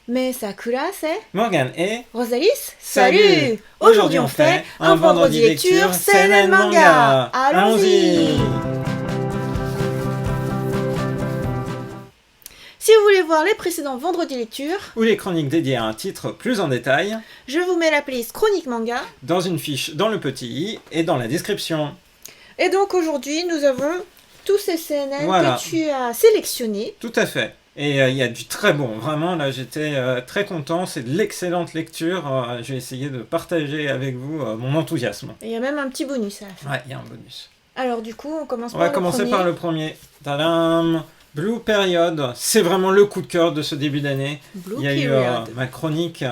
Mais Sakura, c'est Morgane et... Rosalis. Salut. Aujourd'hui on fait un vendredi lecture seinen manga. Allons-y. Si vous voulez voir les précédents vendredis lecture, ou les chroniques dédiées à un titre plus en détail, je vous mets la playlist chronique manga dans une fiche dans le petit i et dans la description. Et donc aujourd'hui nous avons tous ces seinen Voilà. que tu as sélectionnés. Tout à fait. Et il y a du très bon, vraiment, là j'étais très content, c'est de l'excellente lecture, je vais essayer de partager avec vous mon enthousiasme. Et il y a même un petit bonus à la fin. Ouais, il y a un bonus. Alors du coup on commence On par va le commencer premier. par le premier. Tadam! Blue Period, c'est vraiment le coup de cœur de ce début d'année. Blue Il y a eu Period. ma chronique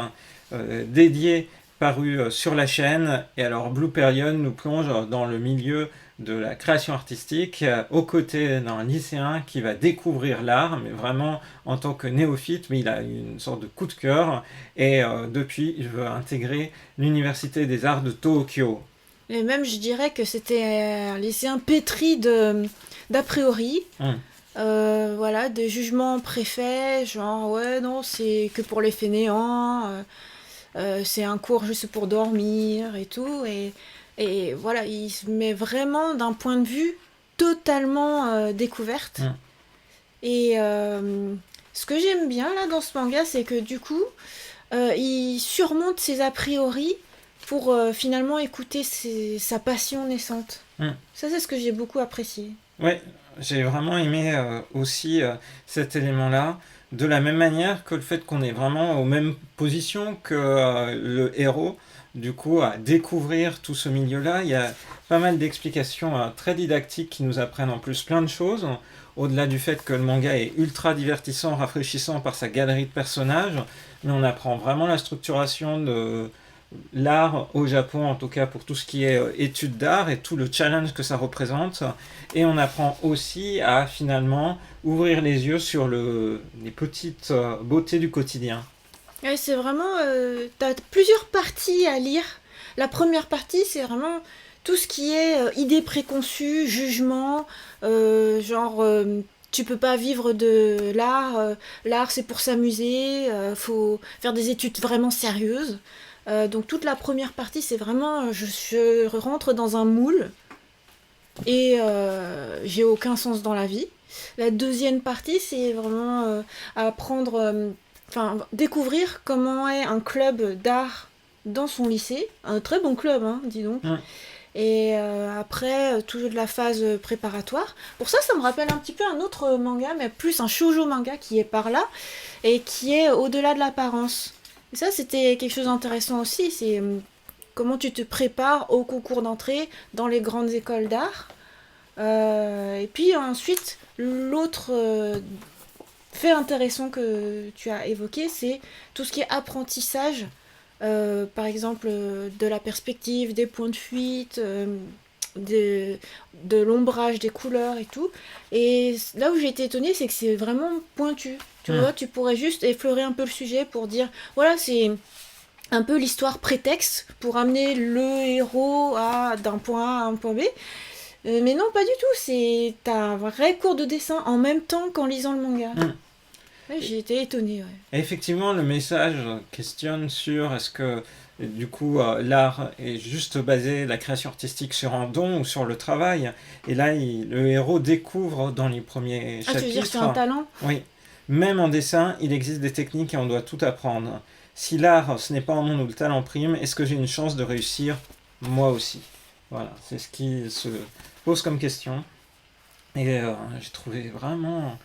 dédiée parue sur la chaîne. Et alors Blue Period nous plonge dans le milieu de la création artistique aux côtés d'un lycéen qui va découvrir l'art, mais vraiment en tant que néophyte, mais il a une sorte de coup de cœur. Et depuis, il veut intégrer l'Université des Arts de Tokyo. Et même je dirais que c'était un lycéen pétri d'a priori. Voilà, des jugements préfaits, genre ouais non c'est que pour les fainéants, c'est un cours juste pour dormir et tout, et voilà, il se met vraiment d'un point de vue totalement découverte. Et ce que j'aime bien là dans ce manga, c'est que du coup, il surmonte ses a priori pour finalement écouter sa passion naissante. Ça c'est ce que j'ai beaucoup apprécié. Ouais, j'ai vraiment aimé aussi cet élément-là, de la même manière que le fait qu'on est vraiment aux mêmes positions que le héros, du coup, à découvrir tout ce milieu-là. Il y a pas mal d'explications très didactiques qui nous apprennent en plus plein de choses, au-delà du fait que le manga est ultra divertissant, rafraîchissant par sa galerie de personnages, mais on apprend vraiment la structuration de l'art au Japon, en tout cas pour tout ce qui est études d'art et tout le challenge que ça représente. Et on apprend aussi à finalement ouvrir les yeux sur les petites beautés du quotidien. Ouais, c'est vraiment... t'as plusieurs parties à lire. La première partie, c'est vraiment tout ce qui est idées préconçues, jugements, genre... tu peux pas vivre de l'art, l'art c'est pour s'amuser, faut faire des études vraiment sérieuses. Donc toute la première partie, c'est vraiment je rentre dans un moule et j'ai aucun sens dans la vie. La deuxième partie, c'est vraiment apprendre, enfin découvrir comment est un club d'art dans son lycée. Un très bon club, hein, dis donc. Et après, toujours de la phase préparatoire. Pour ça, ça me rappelle un petit peu un autre manga, mais plus un shoujo manga qui est par là, et qui est au-delà de l'apparence. Et ça, c'était quelque chose d'intéressant aussi, c'est comment tu te prépares au concours d'entrée dans les grandes écoles d'art. Et puis ensuite, l'autre fait intéressant que tu as évoqué, c'est tout ce qui est apprentissage, par exemple de la perspective, des points de fuite, de l'ombrage des couleurs et tout. Et là où j'ai été étonnée, c'est que c'est vraiment pointu. Tu vois, tu pourrais juste effleurer un peu le sujet pour dire, voilà, c'est un peu l'histoire prétexte pour amener le héros d'un point A à un point B. Mais non, pas du tout. T'as un vrai cours de dessin en même temps qu'en lisant le manga. Ouais, j'ai été étonnée. Ouais. Et effectivement, le message questionne sur est-ce que du coup l'art est juste basé, la création artistique sur un don ou sur le travail. Et là, le héros découvre dans les premiers chapitres... Tu veux dire sur un talent ? Oui. Même en dessin, il existe des techniques et on doit tout apprendre. Si l'art, ce n'est pas un monde où le talent prime, est-ce que j'ai une chance de réussir moi aussi ? Voilà, c'est ce qui se pose comme question. Et j'ai trouvé vraiment...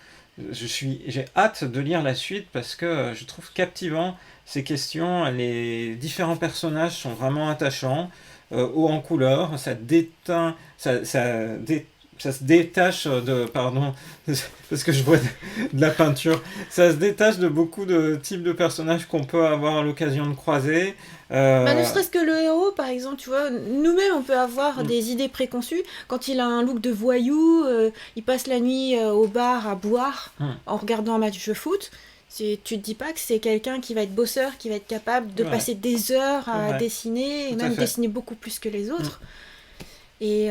J'ai hâte de lire la suite parce que je trouve captivant ces questions. Les différents personnages sont vraiment attachants, haut en couleur, ça se détache de... Pardon, parce que je vois de la peinture. Ça se détache de beaucoup de types de personnages qu'on peut avoir l'occasion de croiser. Ne serait-ce que le héros, par exemple, tu vois, nous-mêmes, on peut avoir des idées préconçues. Quand il a un look de voyou, il passe la nuit au bar à boire en regardant un match de foot. Tu te dis pas que c'est quelqu'un qui va être bosseur, qui va être capable de passer des heures à dessiner, et même dessiner beaucoup plus que les autres. Et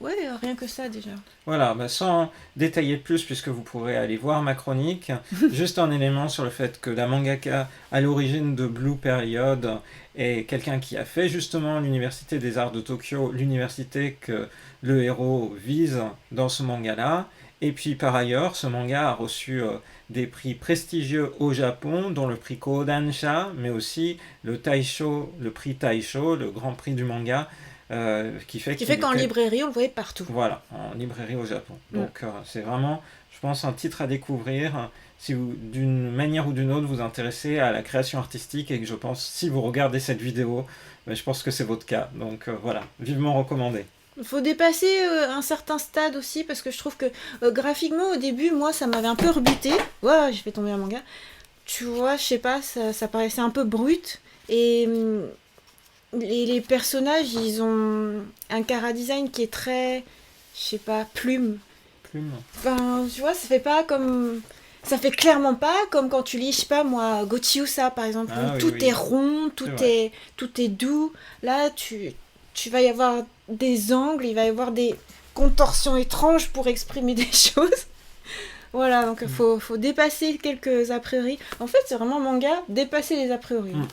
ouais, rien que ça déjà. Voilà, bah, sans détailler plus, puisque vous pourrez aller voir ma chronique, juste un élément sur le fait que la mangaka à l'origine de Blue Period est quelqu'un qui a fait justement l'université des arts de Tokyo, l'université que le héros vise dans ce manga-là. Et puis par ailleurs, ce manga a reçu des prix prestigieux au Japon, dont le prix Kodansha, mais aussi le Taisho, le prix Taisho, le grand prix du manga, qui Ce fait qui qu'il fait qu'en était librairie, on le voyait partout. voilà, en librairie au Japon. Mm. Donc c'est vraiment, je pense, un titre à découvrir si vous, d'une manière ou d'une autre, vous intéressez à la création artistique et que je pense, si vous regardez cette vidéo, ben, je pense que c'est votre cas. Donc voilà, vivement recommandé. Il faut dépasser un certain stade aussi parce que je trouve que graphiquement au début, moi, ça m'avait un peu rebuté. Ouais, j'ai fait tomber un manga. Tu vois, je sais pas, ça paraissait un peu brut. Et les personnages, ils ont un chara-design qui est très, je sais pas, plume. Plume. Enfin, tu vois, ça fait pas comme... Ça fait clairement pas comme quand tu lis, je sais pas moi, Gochiusa par exemple, Ah où oui, tout oui, est rond, c'est vrai. tout est doux. Là, tu vas y avoir des angles, il va y avoir des contorsions étranges pour exprimer des choses. Voilà, donc il Mm. faut dépasser quelques a priori. En fait, c'est vraiment manga, dépasser les a priori. Mm.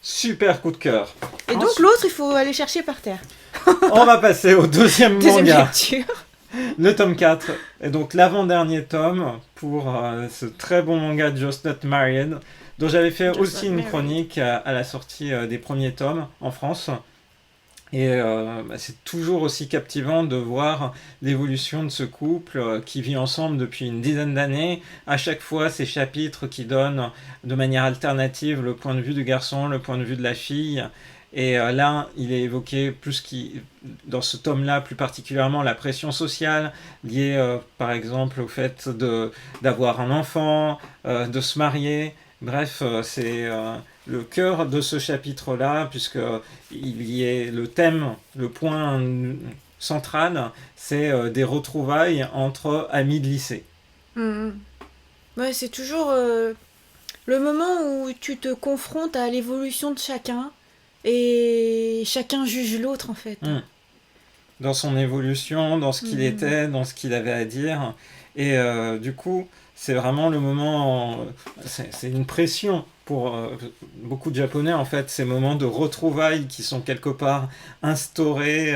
Super coup de cœur. Et donc Ensuite, l'autre, il faut aller chercher par terre. on va passer au deuxième Deuxième manga, lecture. le tome 4, et donc l'avant-dernier tome pour ce très bon manga Just Not Married, dont j'avais fait Just aussi Not une Married. chronique à la sortie des premiers tomes en France. Et bah, c'est toujours aussi captivant de voir l'évolution de ce couple qui vit ensemble depuis une dizaine d'années. À chaque fois, ces chapitres qui donnent de manière alternative le point de vue du garçon, le point de vue de la fille. Et là, il est évoqué dans ce tome-là, plus particulièrement la pression sociale liée, par exemple, au fait d'avoir un enfant, de se marier. Bref, c'est le cœur de ce chapitre-là, puisque il y est le thème, le point central, c'est des retrouvailles entre amis de lycée. Mhm. Ouais, c'est toujours le moment où tu te confrontes à l'évolution de chacun et chacun juge l'autre en fait. Hmm. Dans son évolution, dans ce qu'il Mhm. était, dans ce qu'il avait à dire. Et du coup, c'est vraiment le moment, c'est une pression pour beaucoup de Japonais, en fait, ces moments de retrouvailles qui sont quelque part instaurés,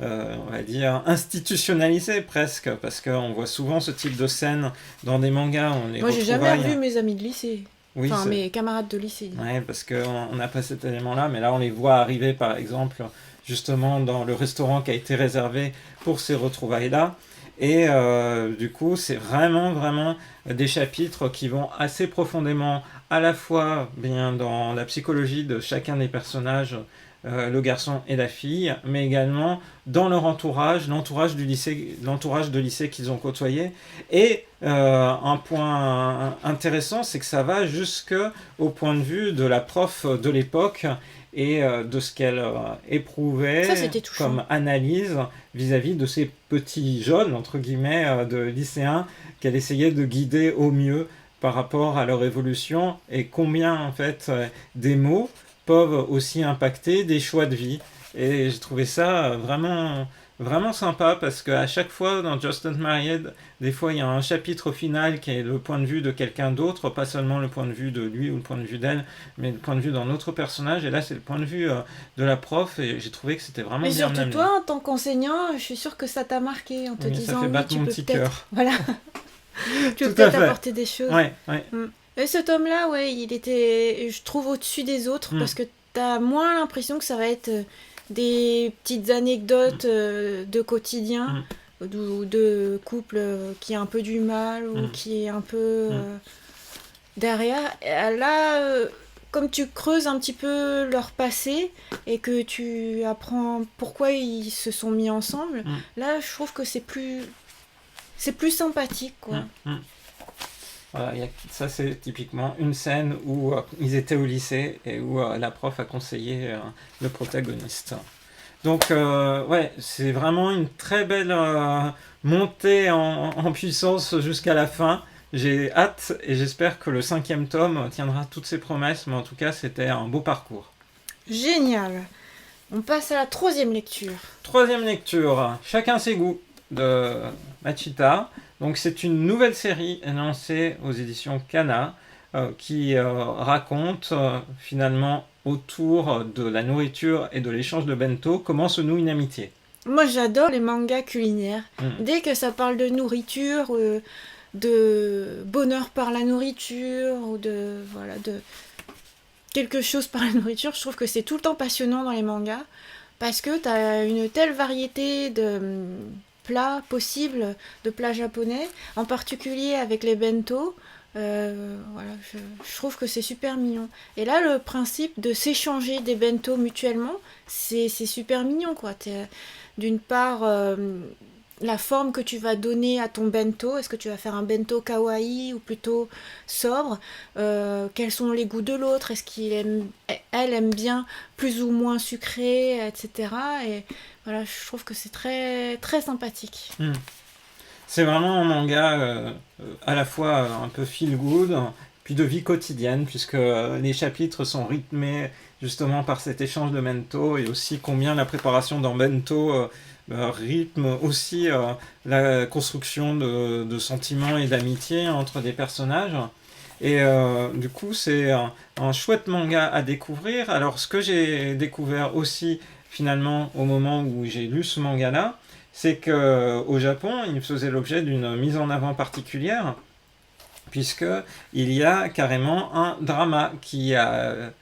on va dire, institutionnalisés presque, parce qu'on voit souvent ce type de scène dans des mangas, on les Moi, j'ai jamais retrouvailles. revu mes amis de lycée. Oui, Enfin, c'est mes camarades de lycée. ouais, parce qu'on n'a pas cet élément-là, mais là on les voit arriver par exemple justement dans le restaurant qui a été réservé pour ces retrouvailles-là. Et du coup, c'est vraiment, vraiment des chapitres qui vont assez profondément à la fois bien dans la psychologie de chacun des personnages, le garçon et la fille, mais également dans leur entourage, l'entourage de lycée qu'ils ont côtoyé. Et un point intéressant, c'est que ça va jusque au point de vue de la prof de l'époque et de ce qu'elle Ça, éprouvait c'était touchant. comme analyse vis-à-vis de ces petits jeunes, entre guillemets, de lycéens qu'elle essayait de guider au mieux par rapport à leur évolution et combien en fait des mots peuvent aussi impacter des choix de vie. Et j'ai trouvé ça vraiment, vraiment sympa parce qu'à chaque fois dans Just Not Married, des fois il y a un chapitre final qui est le point de vue de quelqu'un d'autre, pas seulement le point de vue de lui ou le point de vue d'elle, mais le point de vue d'un autre personnage. Et là c'est le point de vue de la prof et j'ai trouvé que c'était vraiment Mais bien surtout amené. toi, en tant qu'enseignant, je suis sûre que ça t'a marqué en te Oui, ça disant fait oui, battre tu mon peux petit peut-être, cœur. voilà, tu peux Tout à peut-être fait. apporter des choses. Ouais, ouais. Mm. Et cet homme-là, ouais, il était, je trouve, au-dessus des autres Mm, parce que t'as moins l'impression que ça va être des petites anecdotes de quotidien mm, ou de couple qui a un peu du mal ou mm, qui est un peu mm, derrière. Et là, comme tu creuses un petit peu leur passé et que tu apprends pourquoi ils se sont mis ensemble, mm, là, je trouve que c'est plus sympathique, quoi. mm, mm. Voilà, ça c'est typiquement une scène où ils étaient au lycée et où la prof a conseillé le protagoniste. Donc ouais, c'est vraiment une très belle montée en puissance jusqu'à la fin. J'ai hâte et j'espère que le cinquième tome tiendra toutes ses promesses, mais en tout cas c'était un beau parcours. Génial. On passe à la troisième lecture. Troisième lecture, Chacun ses goûts de Machita. Donc c'est une nouvelle série lancée aux éditions Kana qui raconte finalement autour de la nourriture et de l'échange de bento comment se noue une amitié. Moi, j'adore les mangas culinaires. Dès que ça parle de nourriture, de bonheur par la nourriture, ou de quelque chose par la nourriture, je trouve que c'est tout le temps passionnant dans les mangas, parce que tu as une telle variété de plats possibles, de plats japonais, en particulier avec les bento. Je trouve que c'est super mignon. Et là, le principe de s'échanger des bento mutuellement, c'est super mignon, quoi. D'une part, la forme que tu vas donner à ton bento, est-ce que tu vas faire un bento kawaii ou plutôt sobre, quels sont les goûts de l'autre, est-ce elle aime bien plus ou moins sucré, etc. Et voilà, je trouve que c'est très, très sympathique. C'est vraiment un manga à la fois un peu feel good, puis de vie quotidienne, puisque les chapitres sont rythmés justement par cet échange de bento, et aussi combien la préparation d'un bento rythme aussi la construction de sentiments et d'amitié entre des personnages. Et du coup, c'est un chouette manga à découvrir. Alors, ce que j'ai découvert aussi finalement au moment où j'ai lu ce manga-là, c'est qu'au Japon, il faisait l'objet d'une mise en avant particulière, puisqu'il y a carrément un drama qui a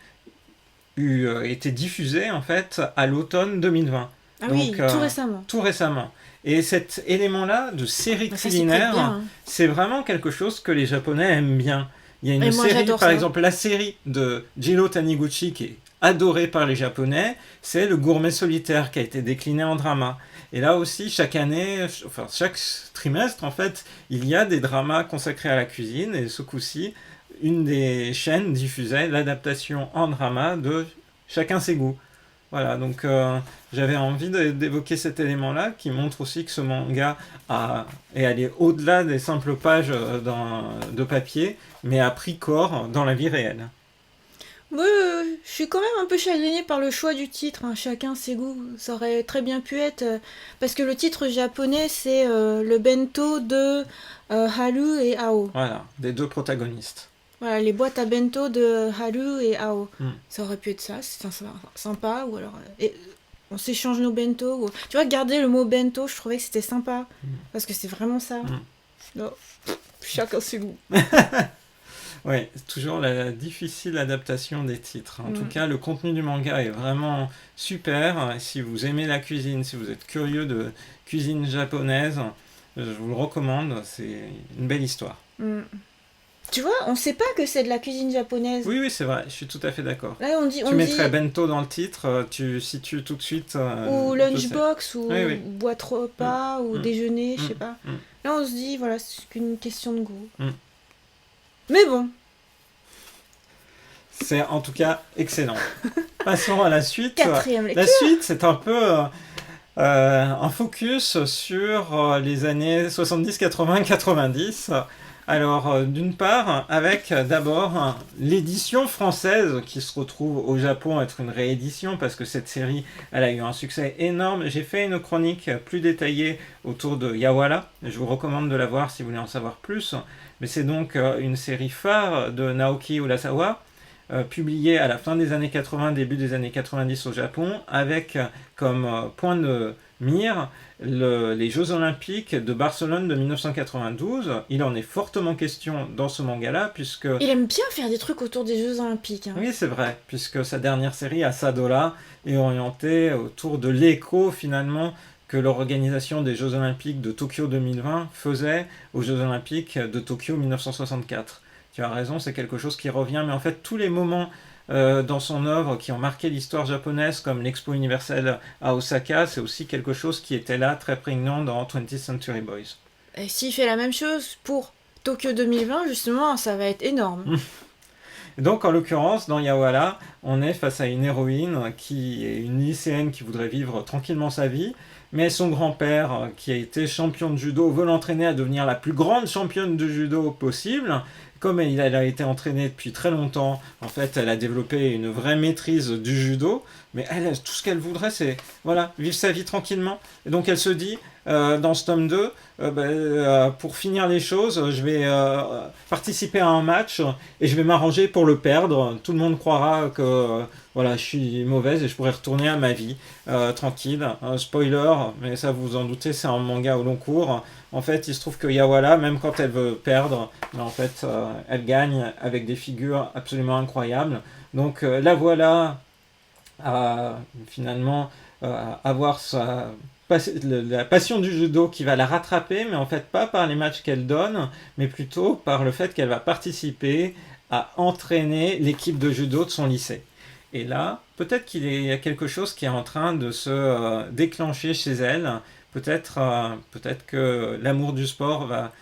été diffusé en fait à l'automne 2020. Ah donc, oui, tout récemment. Tout récemment. Et cet élément-là de série culinaire, c'est vraiment quelque chose que les Japonais aiment bien. Il y a une série, par exemple, la série de Jiro Taniguchi qui est adorée par les Japonais, c'est Le Gourmet Solitaire qui a été décliné en drama. Et là aussi, chaque année, enfin chaque trimestre, en fait, il y a des dramas consacrés à la cuisine. Et ce coup-ci, une des chaînes diffusait l'adaptation en drama de Chacun ses goûts. Voilà, donc j'avais envie d'évoquer cet élément-là qui montre aussi que ce manga est allé au-delà des simples pages de papier, mais a pris corps dans la vie réelle. Moi, je suis quand même un peu chagrinée par le choix du titre, hein. Chacun ses goûts. Ça aurait très bien pu être... parce que le titre japonais, c'est le bento de Haru et Ao. Voilà, des deux protagonistes. Voilà, les boîtes à bento de Haru et Ao. Ça aurait pu être ça, c'est sympa. Ou alors, on s'échange nos bento. Ou... Tu vois, garder le mot bento, je trouvais que c'était sympa. Parce que c'est vraiment ça. Non. Chacun ses goûts. Oui, c'est toujours la difficile adaptation des titres. En tout cas, le contenu du manga est vraiment super. Si vous aimez la cuisine, si vous êtes curieux de cuisine japonaise, je vous le recommande. C'est une belle histoire. Tu vois, on sait pas que c'est de la cuisine japonaise. Oui, c'est vrai, je suis tout à fait d'accord. Là, tu mettrais bento dans le titre, tu situes tout de suite... ou lunchbox, ou boîte repas, ou déjeuner, je sais pas. Là, on se dit, voilà, c'est qu'une question de goût. Mais bon. C'est en tout cas excellent. Passons à la suite. Quatrième lecture. La suite, c'est un peu un focus sur les années 70, 80, 90. Alors, d'une part, avec d'abord l'édition française qui se retrouve au Japon être une réédition parce que cette série, elle a eu un succès énorme. J'ai fait une chronique plus détaillée autour de Yawara. Je vous recommande de la voir si vous voulez en savoir plus. Mais c'est donc une série phare de Naoki Urasawa, publiée à la fin des années 80, début des années 90 au Japon, avec comme point de mire les Jeux Olympiques de Barcelone de 1992. Il en est fortement question dans ce manga-là, puisque... Il aime bien faire des trucs autour des Jeux Olympiques. Oui, c'est vrai, puisque sa dernière série, Asadora, est orientée autour de l'écho, finalement, que l'organisation des Jeux Olympiques de Tokyo 2020 faisait aux Jeux Olympiques de Tokyo 1964. Tu as raison, c'est quelque chose qui revient, mais en fait, tous les moments dans son œuvre qui ont marqué l'histoire japonaise, comme l'Expo universelle à Osaka, c'est aussi quelque chose qui était là, très prégnant dans 20th Century Boys. Et s'il fait la même chose pour Tokyo 2020, justement, ça va être énorme. Donc, en l'occurrence, dans Yawara, on est face à une héroïne qui est une lycéenne qui voudrait vivre tranquillement sa vie, mais son grand-père, qui a été champion de judo, veut l'entraîner à devenir la plus grande championne de judo possible. comme elle a été entraînée depuis très longtemps, en fait, elle a développé une vraie maîtrise du judo. Mais elle, tout ce qu'elle voudrait, c'est voilà, vivre sa vie tranquillement. Et donc elle se dit, dans ce tome 2, pour finir les choses, je vais participer à un match et je vais m'arranger pour le perdre. Tout le monde croira que voilà, je suis mauvaise et je pourrais retourner à ma vie tranquille. Spoiler, mais ça vous en doutez, c'est un manga au long cours. En fait, il se trouve que Yawala, même quand elle veut perdre, en fait, elle gagne avec des figures absolument incroyables. Donc la voilà à finalement avoir la passion du judo qui va la rattraper, mais en fait pas par les matchs qu'elle donne, mais plutôt par le fait qu'elle va participer à entraîner l'équipe de judo de son lycée. Et là, peut-être qu'il y a quelque chose qui est en train de se déclencher chez elle. Peut-être que l'amour du sport va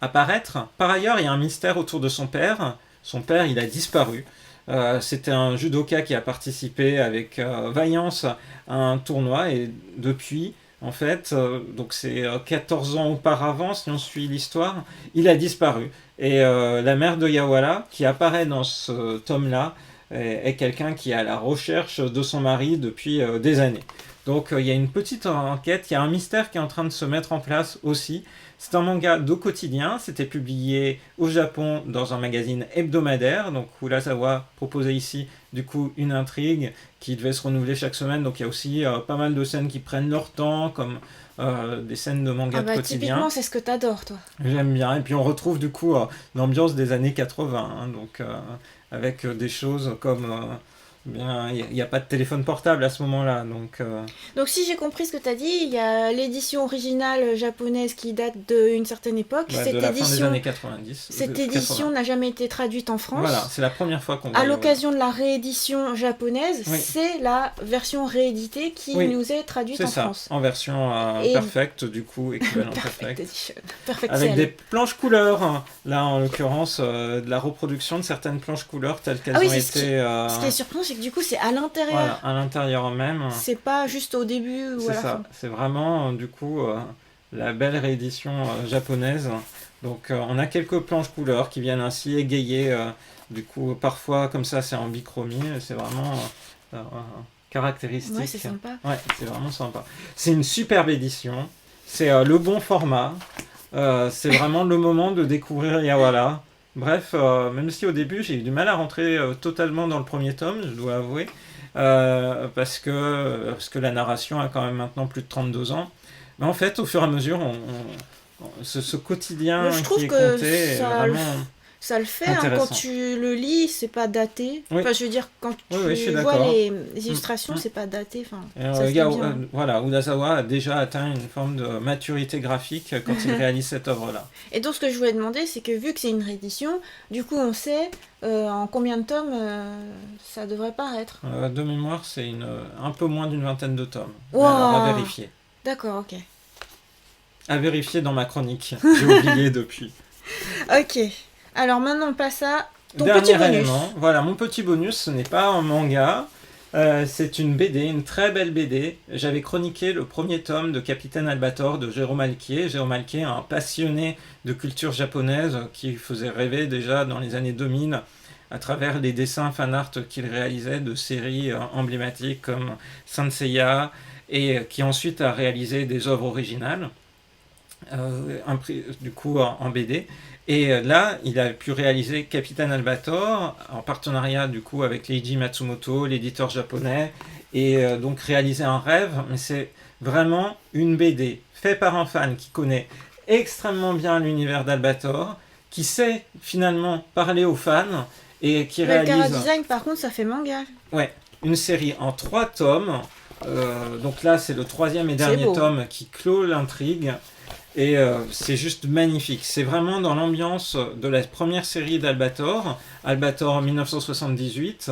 apparaître. Par ailleurs, il y a un mystère autour de son père. Son père, il a disparu. C'était un judoka qui a participé avec vaillance à un tournoi et depuis, en fait, donc c'est 14 ans auparavant, si on suit l'histoire, il a disparu. Et la mère de Yawala, qui apparaît dans ce tome-là, est quelqu'un qui est à la recherche de son mari depuis des années. Donc il y a une petite enquête, il y a un mystère qui est en train de se mettre en place aussi. C'est un manga de quotidien, c'était publié au Japon dans un magazine hebdomadaire, donc Urasawa proposait ici du coup une intrigue qui devait se renouveler chaque semaine, donc il y a aussi pas mal de scènes qui prennent leur temps, comme des scènes de manga Ah de bah quotidien. typiquement, c'est ce que t'adores, toi. J'aime bien, et puis on retrouve du coup l'ambiance des années 80, hein, donc avec des choses comme... bien, il n'y a pas de téléphone portable à ce moment-là, donc... Donc si j'ai compris ce que t'as dit, il y a l'édition originale japonaise qui date d'une certaine époque. de la fin des années 90. Cette 80. édition n'a jamais été traduite en France. Voilà, c'est la première fois qu'on voit. À l'occasion de la réédition japonaise, Oui. c'est la version rééditée qui Oui, nous est traduite c'est en ça, France. en version Et- perfect, du coup, équivalent Perfect perfect. Edition. Perfect Avec Cell. des planches couleurs, hein. Là en l'occurrence, de la reproduction de certaines planches couleurs telles qu'elles Ah oui, ont c'est été ce qui est surprenant, c'est que du coup, c'est à l'intérieur. voilà, à l'intérieur même. C'est pas juste au début ou C'est à la ça, fin. c'est vraiment du coup la belle réédition japonaise. Donc on a quelques planches couleurs qui viennent ainsi égayer, du coup parfois comme ça c'est en bichromie, c'est vraiment caractéristique. Ouais, c'est sympa. Ouais, c'est vraiment sympa. C'est une superbe édition, c'est le bon format, c'est vraiment le moment de découvrir Yawala. Bref, même si au début j'ai eu du mal à rentrer totalement dans le premier tome, je dois avouer, parce que la narration a quand même maintenant plus de 32 ans. Mais en fait, au fur et à mesure, ce quotidien Moi, je qui trouve est que compté est ça le, vraiment ça le fait, hein, quand intéressant. tu le lis, c'est pas daté. Oui. Enfin, je veux dire, quand tu Oui, je suis vois d'accord. les illustrations, Mm. c'est pas daté. Enfin, Et, ça se lit bien. voilà, Urasawa a déjà atteint une forme de maturité graphique quand il réalise cette œuvre-là. Et donc, ce que je voulais demander, c'est que vu que c'est une réédition, du coup, on sait en combien de tomes ça devrait paraître. De mémoire, c'est un peu moins d'une vingtaine de tomes. Wow. Alors, à vérifier. D'accord, ok. À vérifier dans ma chronique. J'ai oublié depuis. Ok. Alors maintenant, on passe à ton Dernier petit bonus. élément, voilà, mon petit bonus, ce n'est pas un manga, c'est une BD, une très belle BD. J'avais chroniqué le premier tome de Capitaine Albator de Jérôme Alquier. Jérôme Alquier, un passionné de culture japonaise qui faisait rêver déjà dans les années 2000 à travers les dessins fan-art qu'il réalisait de séries emblématiques comme Saint Seiya et qui ensuite a réalisé des œuvres originales. Du coup en BD. Et là, il a pu réaliser Capitaine Albator en partenariat du coup avec Leiji Matsumoto, l'éditeur japonais, et donc réaliser un rêve. Mais c'est vraiment une BD faite par un fan qui connaît extrêmement bien l'univers d'Albator, qui sait finalement parler aux fans et qui Le Cara réalise Design, par contre, ça fait manga. une série en 3 tomes. Donc là, c'est le 3e et dernier beau. tome qui clôt l'intrigue. Et c'est juste magnifique. C'est vraiment dans l'ambiance de la première série d'Albator, Albator 1978.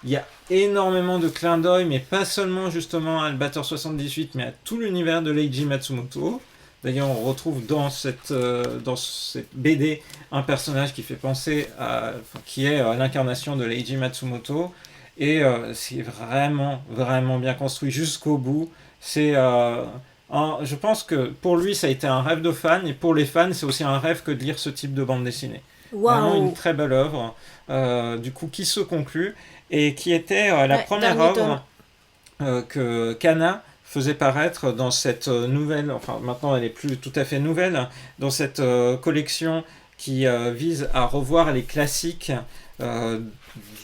Il y a énormément de clins d'œil, mais pas seulement justement à Albator 78, mais à tout l'univers de Leiji Matsumoto. D'ailleurs, on retrouve dans cette BD un personnage qui fait penser qui est l'incarnation de Leiji Matsumoto. Et c'est vraiment, vraiment bien construit jusqu'au bout. C'est Je pense que pour lui, ça a été un rêve de fan, et pour les fans, c'est aussi un rêve que de lire ce type de bande dessinée. Vraiment une Waouh! très belle œuvre, du coup, qui se conclut, et qui était la Ouais, première dernier tome. œuvre que Kana faisait paraître dans cette nouvelle, enfin maintenant elle est plus tout à fait nouvelle, dans cette collection qui vise à revoir les classiques euh,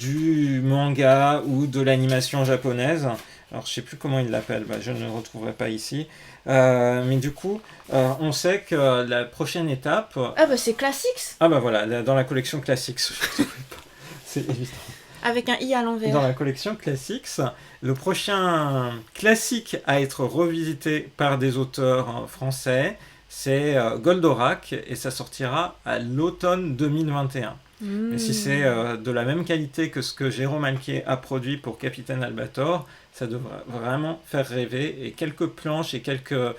du manga ou de l'animation japonaise. Alors je sais plus comment il l'appelle, bah, je ne le retrouverai pas ici. Mais du coup, on sait que la prochaine étape... Ah bah c'est Classics, Ah bah voilà, dans la collection Classics, je ne trouvais pas. C'est évident. avec un i à Dans l'envers. la collection Classics, le prochain classique à être revisité par des auteurs français, c'est Goldorak, et ça sortira à l'automne 2021. Mais si c'est Hmm. de la même qualité que ce que Jérôme Alquier a produit pour Capitaine Albator, ça devrait vraiment faire rêver. Et quelques planches et quelques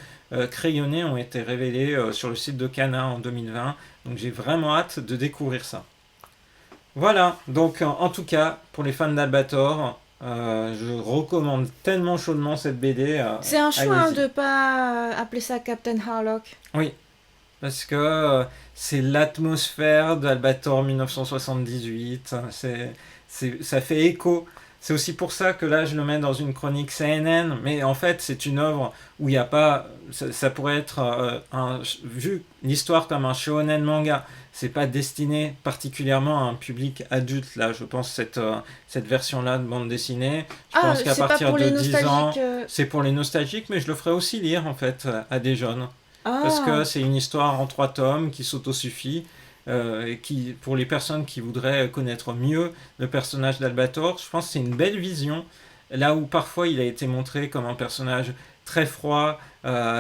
crayonnés ont été révélés sur le site de Kana en 2020. Donc j'ai vraiment hâte de découvrir ça. Voilà, donc en tout cas, pour les fans d'Albator, je recommande tellement chaudement cette BD. C'est un choix hein, Allez-y. de pas appeler ça Captain Harlock. Oui, parce que c'est l'atmosphère d'Albator 1978, ça fait écho. C'est aussi pour ça que là je le mets dans une chronique CNN, mais en fait c'est une œuvre où il n'y a pas, ça pourrait être vu l'histoire comme un shonen manga, c'est pas destiné particulièrement à un public adulte là, je pense cette version-là de bande dessinée, je Ah, pense qu'à c'est pas partir pour de les 10 nostalgiques. ans c'est pour les nostalgiques, mais je le ferai aussi lire en fait à des jeunes. Parce que Ah, c'est une histoire en 3 tomes qui s'autosuffit et qui, pour les personnes qui voudraient connaître mieux le personnage d'Albator, je pense que c'est une belle vision. Là où parfois il a été montré comme un personnage très froid,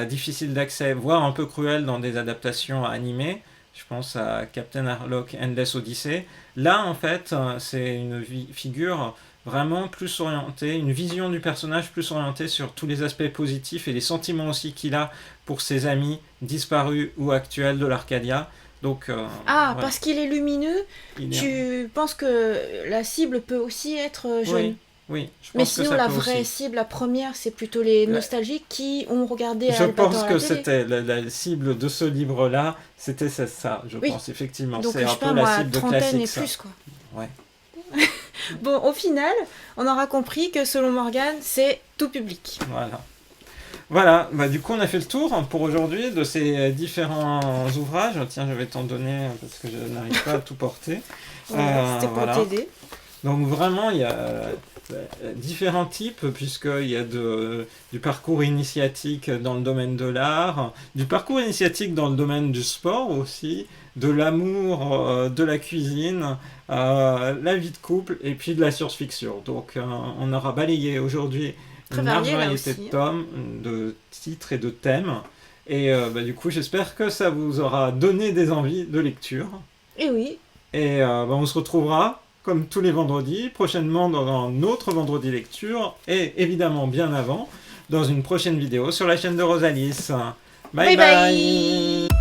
difficile d'accès, voire un peu cruel dans des adaptations animées. Je pense à Captain Harlock Endless Odyssey. Là, en fait, c'est une figure vraiment plus orientée, une vision du personnage plus orientée sur tous les aspects positifs et les sentiments aussi qu'il a pour ses amis disparus ou actuels de l'Arcadia. Donc ah, voilà, parce qu'il est lumineux, il est... tu penses que la cible peut aussi être jeune. Oui, oui, je Mais pense que sinon, ça la peut vraie aussi. cible, la première, c'est plutôt les La- nostalgiques qui ont regardé Je Albator pense à la que télé. c'était la cible de ce livre-là, c'était ça, je Oui, pense, effectivement. donc C'est je un sais peu pas la moi, cible de trentaine classique, et ça. plus quoi. Ouais. Bon, au final, on aura compris que selon Morgane, c'est tout public. Voilà. Voilà, bah, du coup on a fait le tour pour aujourd'hui de ces différents ouvrages. Tiens, je vais t'en donner parce que je n'arrive pas à tout porter. Voilà, c'était pour Voilà. t'aider. Donc vraiment, il y a différents types, puisqu'il y a du parcours initiatique dans le domaine de l'art, du parcours initiatique dans le domaine du sport aussi, de l'amour, de la cuisine, la vie de couple, et puis de la science-fiction. Donc on aura balayé aujourd'hui Très une large varié là variété de aussi. tomes, de titres et de thèmes. Et bah, du coup, j'espère que ça vous aura donné des envies de lecture. Et oui, Et bah, on se retrouvera, comme tous les vendredis, prochainement dans un autre vendredi lecture, et évidemment bien avant, dans une prochaine vidéo sur la chaîne de Rosalis. Bye bye bye. bye.